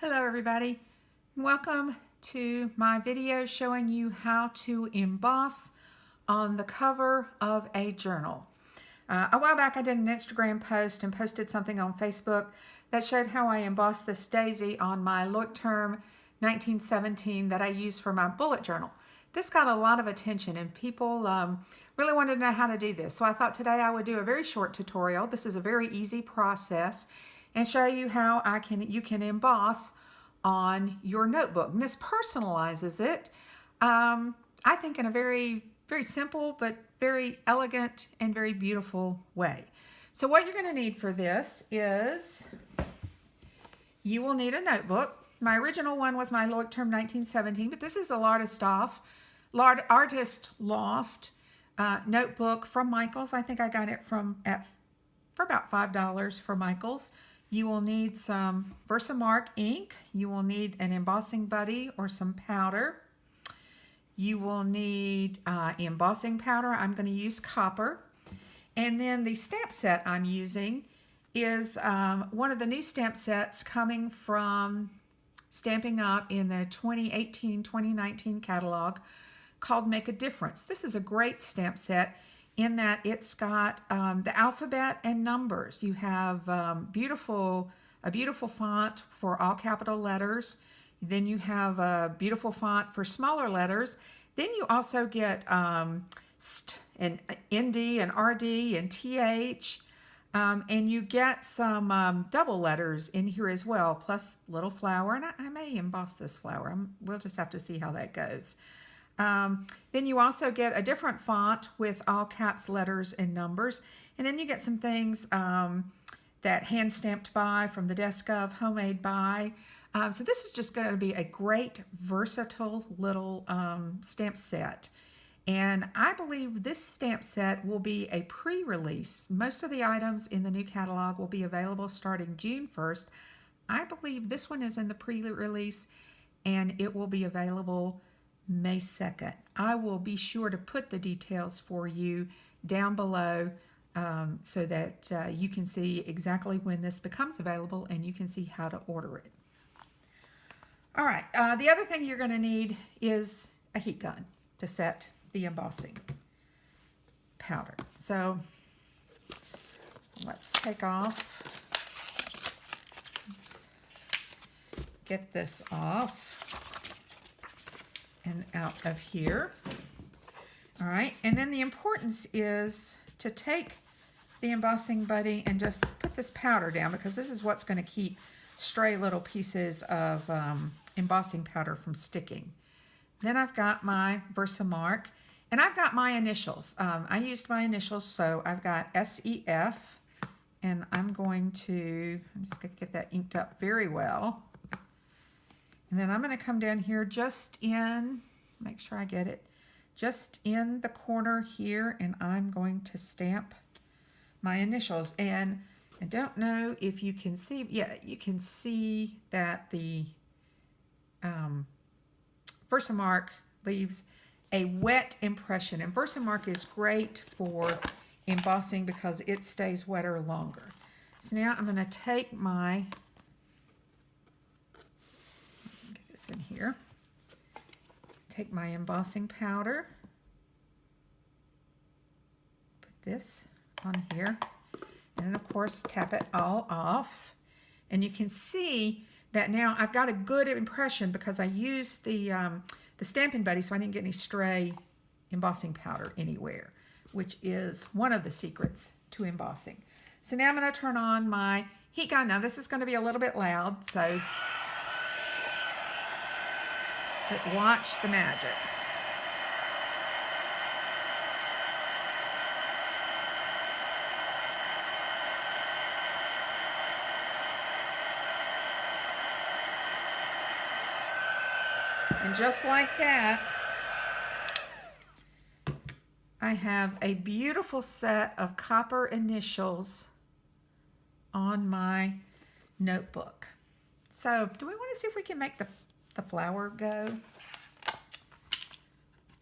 Hello everybody, welcome to my video showing you how to emboss on the cover of a journal. A while back I did an Instagram post and posted something on Facebook that showed how I embossed this daisy on my Leuchtturm 1917 that I use for my bullet journal. This got a lot of attention and people really wanted to know how to do this. So I thought today I would do a very short tutorial. This is a very easy process and show you how you can emboss on your notebook. And this personalizes it, I think, in a very simple but very elegant and very beautiful way. So what you're going to need for this is you will need a notebook. My original one was my Leuchtturm 1917, but this is a Artist Loft notebook from Michaels. I think I got it for about $5 for Michaels. You will need some Versamark ink. You will need an Embossing Buddy or some powder. You will need embossing powder. I'm going to use copper. And then the stamp set I'm using is one of the new stamp sets coming from Stampin'Up in the 2018-2019 catalog called Make a Difference. This is a great stamp set in that it's got the alphabet and numbers. You have a beautiful font for all capital letters. Then you have a beautiful font for smaller letters. Then you also get an ND and RD and TH. And you get some double letters in here as well, plus little flower. And I may emboss this flower. We'll just have to see how that goes. Then you also get a different font with all caps letters and numbers. And then you get some things that hand stamped by from the desk of, homemade by. So this is just going to be a great versatile little stamp set. And I believe this stamp set will be a pre-release. Most of the items in the new catalog will be available starting June 1st. I believe this one is in the pre-release and it will be available May 2nd. I will be sure to put the details for you down below so that you can see exactly when this becomes available and you can see how to order it. All right, the other thing you're going to need is a heat gun to set the embossing powder. So let's take off, let's get this off and out of here. All right, and then the importance is to take the Embossing Buddy and just put this powder down, because this is what's going to keep stray little pieces of embossing powder from sticking. Then I've got my Versamark, and I've got my initials. I used my initials, so I've got SEF, and I'm just going to get that inked up very well. And then I'm going to come down here just in, make sure I get it, just in the corner here, and I'm going to stamp my initials. And I don't know if you can see, yeah, you can see that the Versamark leaves a wet impression. And Versamark is great for embossing because it stays wetter longer. So now I'm going to take my, get this in here, take my embossing powder, put this on here, and then of course tap it all off. And you can see that now I've got a good impression because I used the Stampin' Buddy, so I didn't get any stray embossing powder anywhere, which is one of the secrets to embossing. So now I'm going to turn on my heat gun. Now this is going to be a little bit loud, so but watch the magic. And just like that, I have a beautiful set of copper initials on my notebook. So do we want to see if we can make the flower go?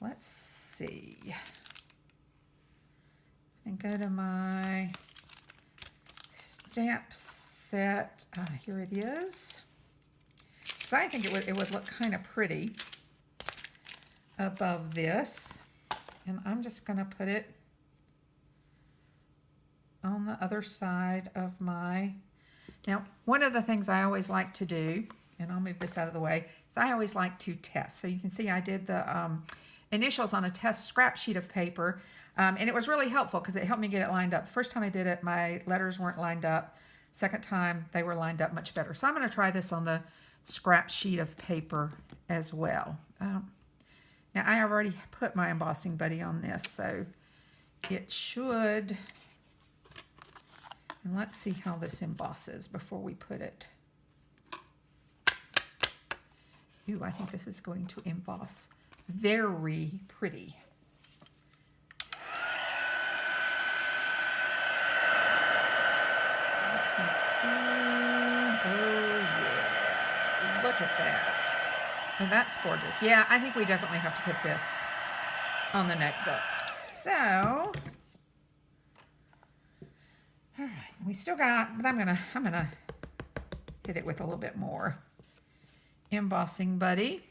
Let's see. And go to my stamp set. Here it is. because I think it would look kind of pretty above this. And I'm just going to put it on the other side of my... Now, one of the things I always like to do, and I'll move this out of the way, is I always like to test. So you can see I did the initials on a test scrap sheet of paper, and it was really helpful because it helped me get it lined up. The first time I did it, my letters weren't lined up. Second time, they were lined up much better. So I'm going to try this on the scrap sheet of paper as well. Now, I have already put my Embossing Buddy on this, so it should... And let's see how this embosses before we put it. Ooh, I think this is going to emboss very pretty. Oh yeah, look at that. Oh, that's gorgeous. Yeah, I think we definitely have to put this on the notebook. So, all right, we still got, but I'm gonna hit it with a little bit more Embossing Buddy.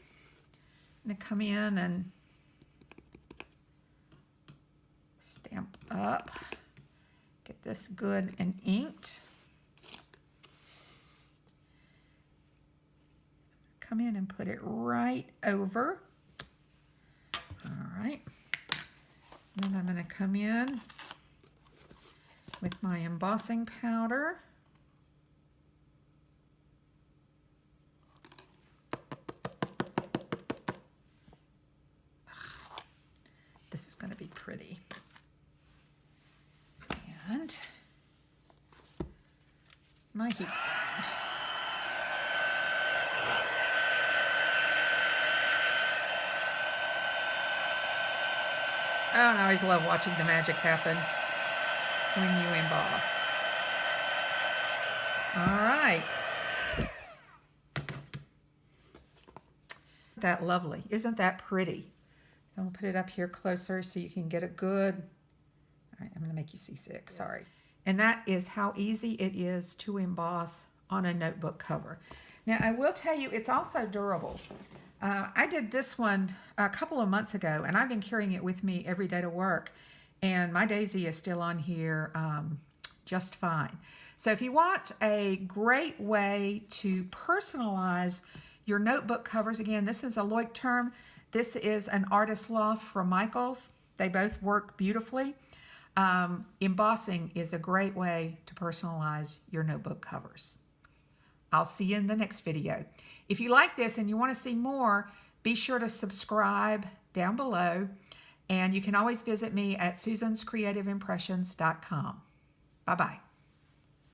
I'm gonna come in and stamp up, get this good and inked. Come in and put it right over. All right, and then I'm gonna come in with my embossing powder. This is going to be pretty. And my heat gun. Oh, and I always love watching the magic happen when you emboss. All right. That lovely. Isn't that pretty? So I'm going to put it up here closer so you can get a good... All right, I'm going to make you see sick. Sorry. And that is how easy it is to emboss on a notebook cover. Now, I will tell you, it's also durable. I did this one a couple of months ago, and I've been carrying it with me every day to work. And my daisy is still on here just fine. So if you want a great way to personalize your notebook covers, again, this is a Loic term. This is an Artist Loft from Michaels. They both work beautifully. Embossing is a great way to personalize your notebook covers. I'll see you in the next video. If you like this and you want to see more, be sure to subscribe down below. And you can always visit me at susanscreativeimpressions.com. Bye-bye.